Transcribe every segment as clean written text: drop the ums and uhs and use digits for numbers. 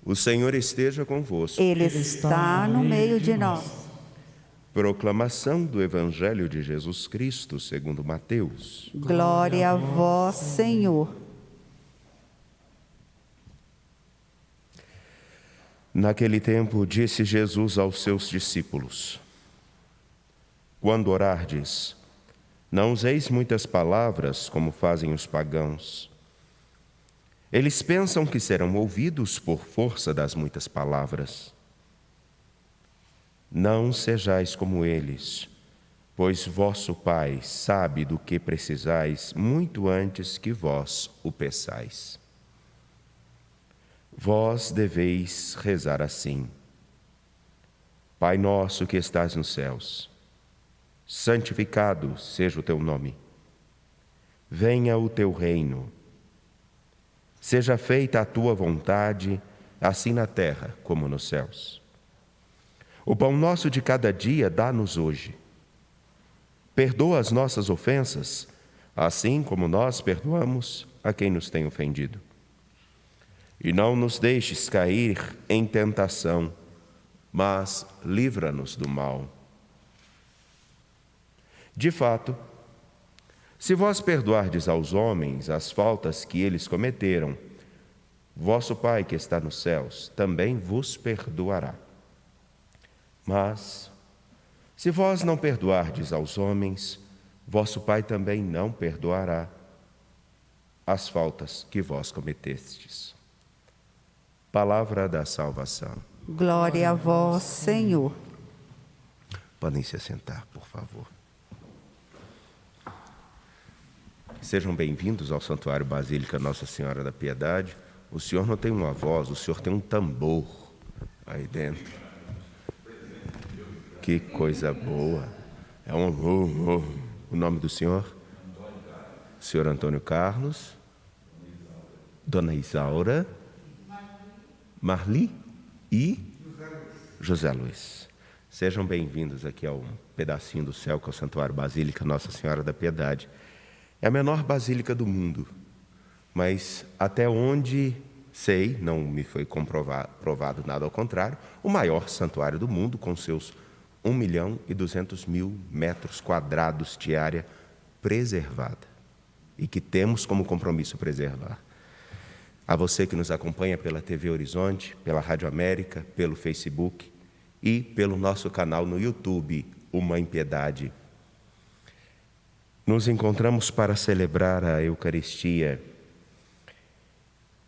O Senhor esteja convosco. Ele está no meio de nós. Proclamação do Evangelho de Jesus Cristo, segundo Mateus. Glória a vós, Senhor. Naquele tempo, disse Jesus aos seus discípulos: Quando orardes, não useis muitas palavras, como fazem os pagãos. Eles pensam que serão ouvidos por força das muitas palavras. Não sejais como eles, pois vosso Pai sabe do que precisais muito antes que vós o peçais. Vós deveis rezar assim: Pai nosso que estás nos céus, santificado seja o teu nome. Venha o teu reino. Seja feita a tua vontade, assim na terra como nos céus. O pão nosso de cada dia dá-nos hoje. Perdoa as nossas ofensas, assim como nós perdoamos a quem nos tem ofendido. E não nos deixes cair em tentação, mas livra-nos do mal. De fato, se vós perdoardes aos homens as faltas que eles cometeram, vosso Pai que está nos céus também vos perdoará. Mas, se vós não perdoardes aos homens, vosso Pai também não perdoará as faltas que vós cometestes. Palavra da salvação. Glória a vós, Senhor. Podem se assentar, por favor. Sejam bem-vindos ao Santuário Basílica Nossa Senhora da Piedade. O senhor não tem uma voz, o senhor tem um tambor aí dentro. Que coisa boa. É o nome do senhor? Senhor Antônio Carlos. Dona Isaura. Marli e José Luiz. Sejam bem-vindos aqui ao pedacinho do céu que é o Santuário Basílica Nossa Senhora da Piedade. É a menor basílica do mundo, mas até onde sei, não me foi provado nada ao contrário, o maior santuário do mundo, com seus 1.200.000 metros quadrados de área preservada e que temos como compromisso preservar. A você que nos acompanha pela TV Horizonte, pela Rádio América, pelo Facebook e pelo nosso canal no YouTube, Uma em Piedade. Nos encontramos para celebrar a Eucaristia.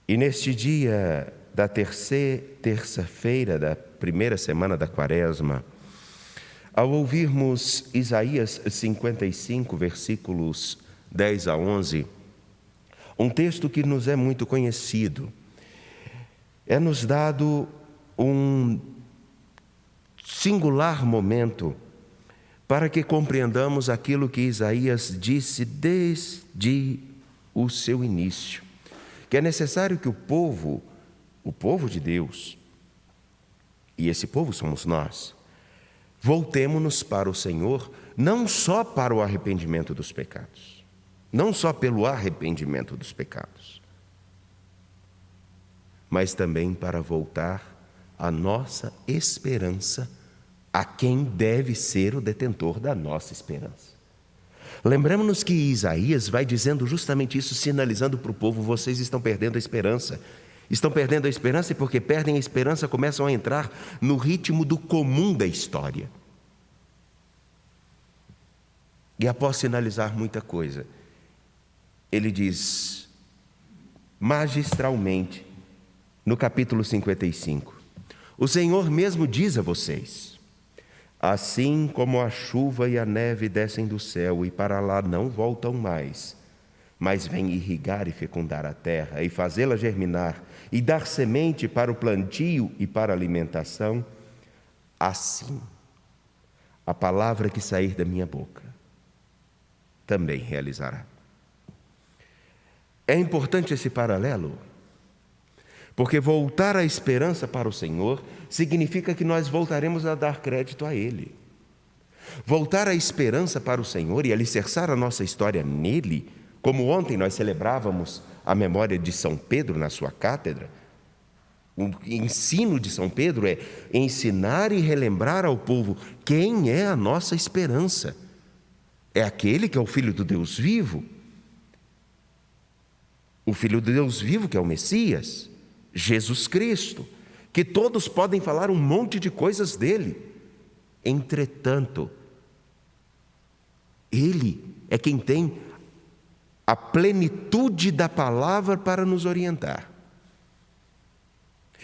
E neste dia da terça-feira da primeira semana da Quaresma, ao ouvirmos Isaías 55, versículos 10 a 11, um texto que nos é muito conhecido, é-nos dado um singular momento para que compreendamos aquilo que Isaías disse desde o seu início, que é necessário que o povo de Deus, e esse povo somos nós, voltemo-nos para o Senhor, não só para o arrependimento dos pecados, não só pelo arrependimento dos pecados, mas também para voltar a nossa esperança a quem deve ser o detentor da nossa esperança. Lembramos-nos que Isaías vai dizendo justamente isso, sinalizando para o povo: vocês estão perdendo a esperança. Estão perdendo a esperança e porque perdem a esperança começam a entrar no ritmo do comum da história. E após sinalizar muita coisa, ele diz magistralmente, no capítulo 55, o Senhor mesmo diz a vocês: assim como a chuva e a neve descem do céu e para lá não voltam mais, mas vêm irrigar e fecundar a terra e fazê-la germinar e dar semente para o plantio e para a alimentação, assim a palavra que sair da minha boca também realizará. É importante esse paralelo, porque voltar a esperança para o Senhor significa que nós voltaremos a dar crédito a Ele. Voltar a esperança para o Senhor e alicerçar a nossa história nele, como ontem nós celebrávamos a memória de São Pedro na sua cátedra, O ensino de São Pedro é ensinar e relembrar ao povo quem é a nossa esperança. É aquele que é o Filho do Deus vivo. O Filho do Deus vivo, que é o Messias, Jesus Cristo, que todos podem falar um monte de coisas dele. Entretanto, ele é quem tem a plenitude da palavra para nos orientar.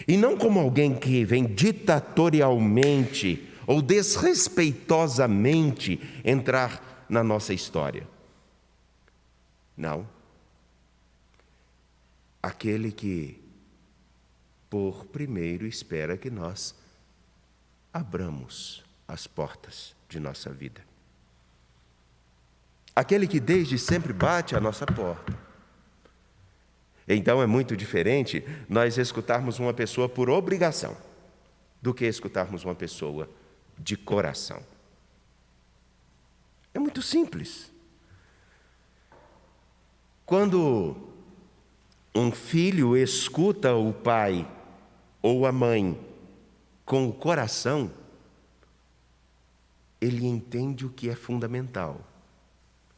E não como alguém que vem ditatorialmente ou desrespeitosamente entrar na nossa história. Não. Aquele que, por primeiro, espera que nós abramos as portas de nossa vida. Aquele que desde sempre bate à nossa porta. Então é muito diferente nós escutarmos uma pessoa por obrigação do que escutarmos uma pessoa de coração. É muito simples. Quando um filho escuta o pai ou a mãe com o coração, ele entende o que é fundamental.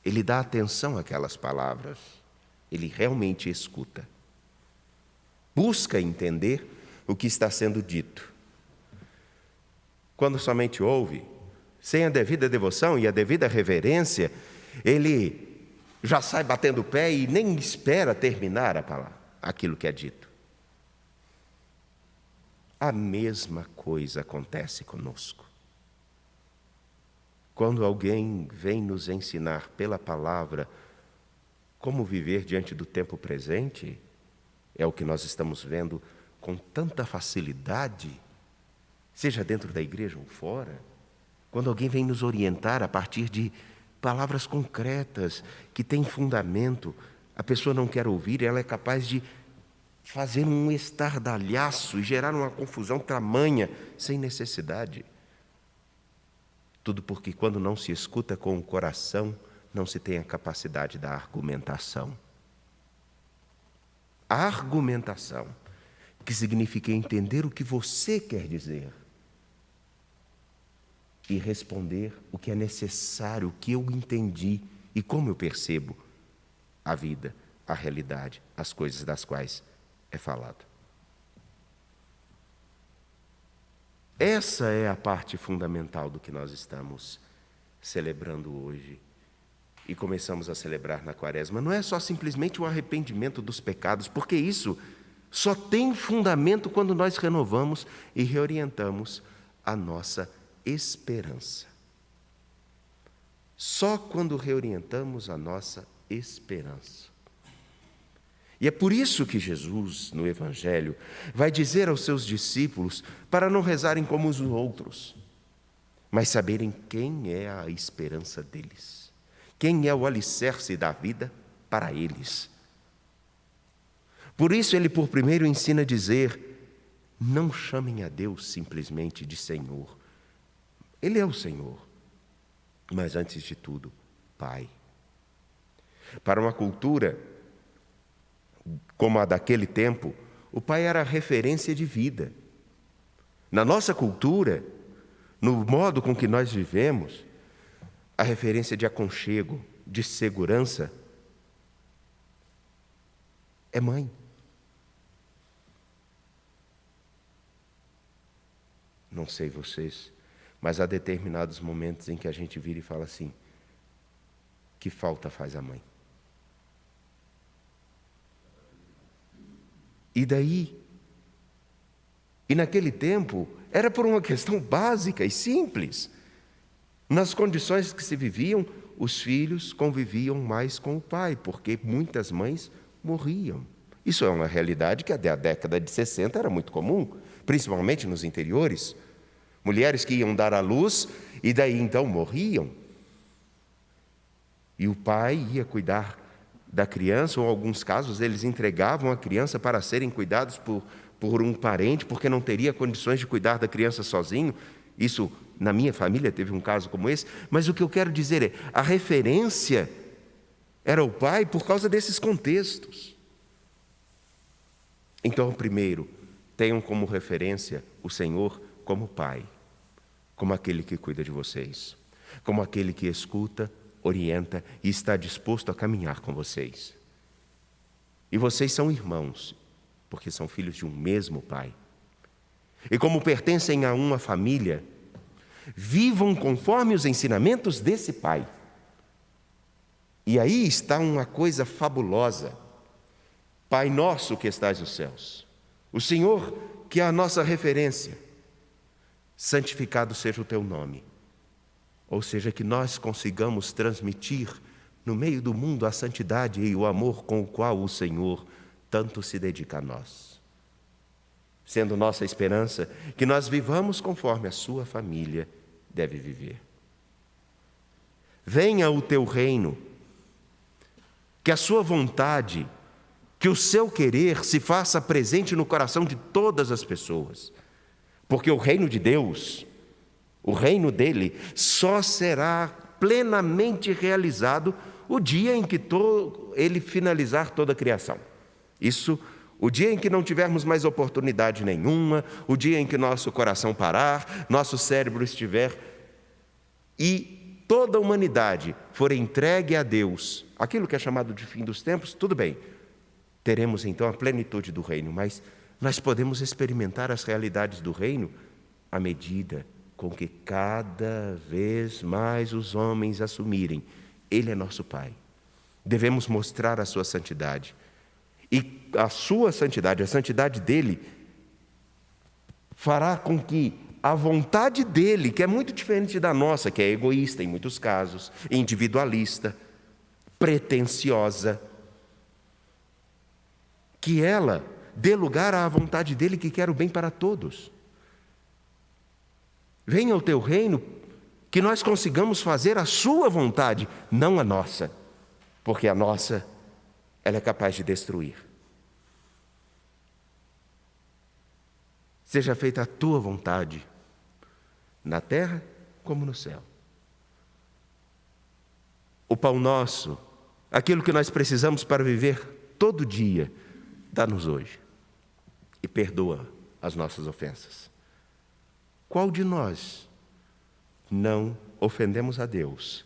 Ele dá atenção àquelas palavras. Ele realmente escuta. Busca entender o que está sendo dito. Quando somente ouve, sem a devida devoção e a devida reverência, ele já sai batendo o pé e nem espera terminar a palavra, aquilo que é dito. A mesma coisa acontece conosco. Quando alguém vem nos ensinar pela palavra como viver diante do tempo presente, é o que nós estamos vendo com tanta facilidade, seja dentro da igreja ou fora. Quando alguém vem nos orientar a partir de palavras concretas, que têm fundamento, a pessoa não quer ouvir, ela é capaz de fazer um estardalhaço e gerar uma confusão tamanha, sem necessidade. Tudo porque quando não se escuta com o coração, não se tem a capacidade da argumentação. A argumentação, que significa entender o que você quer dizer e responder o que é necessário, o que eu entendi e como eu percebo a vida, a realidade, as coisas das quais é falado. Essa é a parte fundamental do que nós estamos celebrando hoje. E começamos a celebrar na Quaresma. Não é só simplesmente o arrependimento dos pecados, porque isso só tem fundamento quando nós renovamos e reorientamos a nossa esperança. Só quando reorientamos a nossa esperança. E é por isso que Jesus, no Evangelho, vai dizer aos seus discípulos para não rezarem como os outros, mas saberem quem é a esperança deles. Quem é o alicerce da vida para eles? Por isso ele por primeiro ensina a dizer, não chamem a Deus simplesmente de Senhor. Ele é o Senhor, mas antes de tudo, Pai. Para uma cultura como a daquele tempo, o Pai era a referência de vida. Na nossa cultura, no modo com que nós vivemos, a referência de aconchego, de segurança, é mãe. Não sei vocês, mas há determinados momentos em que a gente vira e fala assim, que falta faz a mãe? E daí? E naquele tempo, era por uma questão básica e simples. Nas condições que se viviam, os filhos conviviam mais com o pai, porque muitas mães morriam. Isso é uma realidade que até a década de 60 era muito comum, principalmente nos interiores. Mulheres que iam dar à luz e daí então morriam. E o pai ia cuidar da criança, ou em alguns casos eles entregavam a criança para serem cuidados por um parente, porque não teria condições de cuidar da criança sozinho. Isso, na minha família, teve um caso como esse. Mas o que eu quero dizer é, a referência era o pai por causa desses contextos. Então, primeiro, tenham como referência o Senhor como Pai, como aquele que cuida de vocês, como aquele que escuta, orienta e está disposto a caminhar com vocês. E vocês são irmãos, porque são filhos de um mesmo Pai. E como pertencem a uma família, vivam conforme os ensinamentos desse Pai. E aí está uma coisa fabulosa. Pai nosso que estás nos céus, o Senhor que é a nossa referência, santificado seja o teu nome. Ou seja, que nós consigamos transmitir no meio do mundo a santidade e o amor com o qual o Senhor tanto se dedica a nós. Sendo nossa esperança que nós vivamos conforme a sua família deve viver. Venha o teu reino, que a sua vontade, que o seu querer se faça presente no coração de todas as pessoas. Porque o reino de Deus, o reino dele, só será plenamente realizado o dia em que ele finalizar toda a criação. Isso, o dia em que não tivermos mais oportunidade nenhuma, o dia em que nosso coração parar, nosso cérebro estiver e toda a humanidade for entregue a Deus, aquilo que é chamado de fim dos tempos, tudo bem. Teremos então a plenitude do reino, mas nós podemos experimentar as realidades do reino à medida com que cada vez mais os homens assumirem: Ele é nosso Pai. Devemos mostrar a sua santidade. E a sua santidade, a santidade dele, fará com que a vontade dele, que é muito diferente da nossa, que é egoísta em muitos casos, individualista, pretensiosa, que ela dê lugar à vontade dele que quer o bem para todos. Venha o teu reino, que nós consigamos fazer a sua vontade, não a nossa, porque a nossa, ela é capaz de destruir. Seja feita a tua vontade, na terra como no céu. O pão nosso, aquilo que nós precisamos para viver todo dia, dá-nos hoje e perdoa as nossas ofensas. Qual de nós não ofendemos a Deus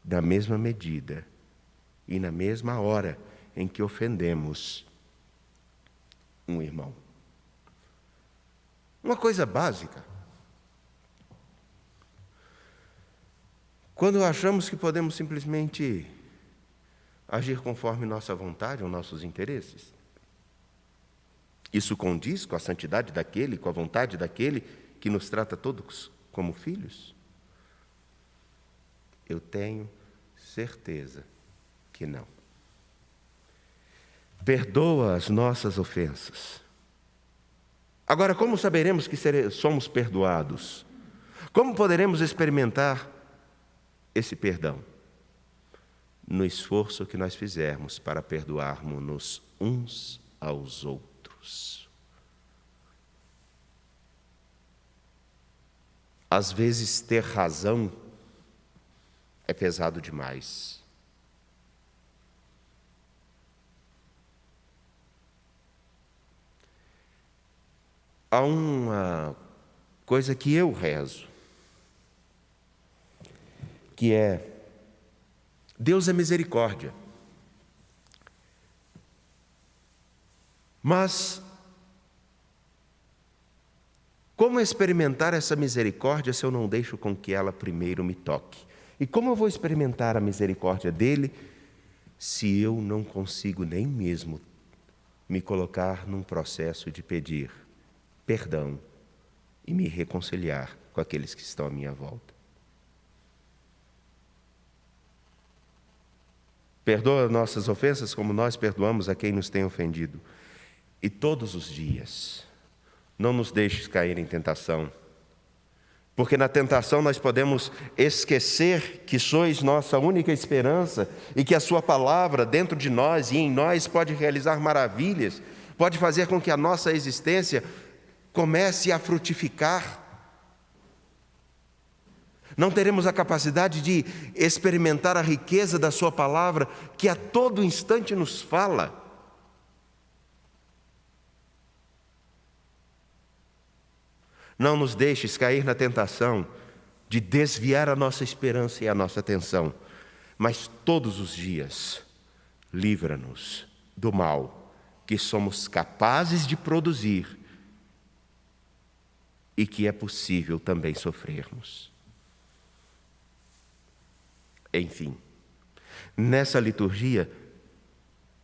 da mesma medida e na mesma hora em que ofendemos um irmão? Uma coisa básica. Quando achamos que podemos simplesmente agir conforme nossa vontade ou nossos interesses, isso condiz com a santidade daquele, com a vontade daquele que nos trata todos como filhos? Eu tenho certeza que não. Perdoa as nossas ofensas. Agora, como saberemos que somos perdoados? Como poderemos experimentar esse perdão? No esforço que nós fizermos para perdoarmos-nos uns aos outros. Às vezes, ter razão é pesado demais. Há uma coisa que eu rezo, que é: Deus é misericórdia. Mas como experimentar essa misericórdia se eu não deixo com que ela primeiro me toque? E como eu vou experimentar a misericórdia dele se eu não consigo nem mesmo me colocar num processo de pedir perdão e me reconciliar com aqueles que estão à minha volta? Perdoa nossas ofensas como nós perdoamos a quem nos tem ofendido. E todos os dias, não nos deixes cair em tentação, porque na tentação nós podemos esquecer que sois nossa única esperança e que a sua palavra dentro de nós e em nós pode realizar maravilhas, pode fazer com que a nossa existência comece a frutificar. Não teremos a capacidade de experimentar a riqueza da sua palavra, que a todo instante nos fala. Não nos deixes cair na tentação de desviar a nossa esperança e a nossa atenção, mas todos os dias, livra-nos do mal que somos capazes de produzir e que é possível também sofrermos. Enfim, nessa liturgia,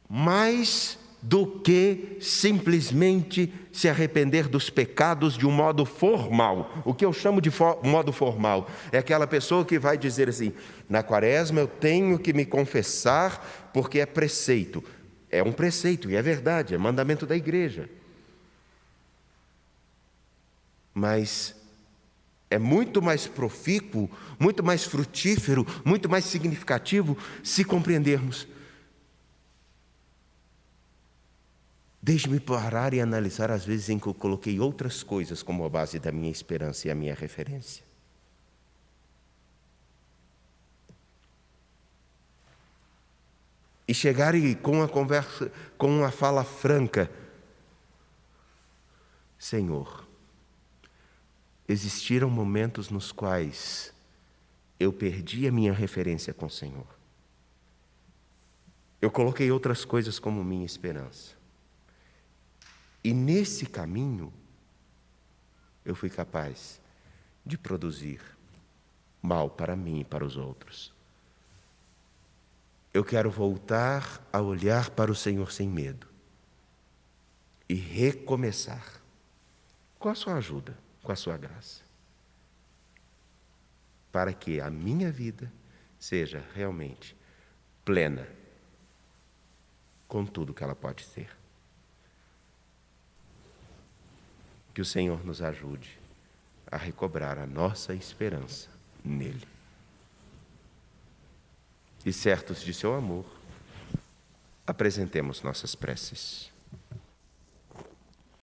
mais do que simplesmente se arrepender dos pecados de um modo formal. O que eu chamo de modo formal é aquela pessoa que vai dizer assim: na quaresma eu tenho que me confessar porque é preceito. É um preceito e é verdade, é mandamento da igreja. Mas é muito mais profícuo, muito mais frutífero, muito mais significativo se compreendermos. Deixe-me parar e analisar as vezes em que eu coloquei outras coisas como a base da minha esperança e a minha referência. E chegar com uma conversa, com uma fala franca: Senhor, existiram momentos nos quais eu perdi a minha referência com o Senhor. Eu coloquei outras coisas como minha esperança. E nesse caminho, eu fui capaz de produzir mal para mim e para os outros. Eu quero voltar a olhar para o Senhor sem medo e recomeçar com a sua ajuda, com a sua graça, para que a minha vida seja realmente plena com tudo que ela pode ser. Que o Senhor nos ajude a recobrar a nossa esperança nele. E certos de seu amor, apresentemos nossas preces.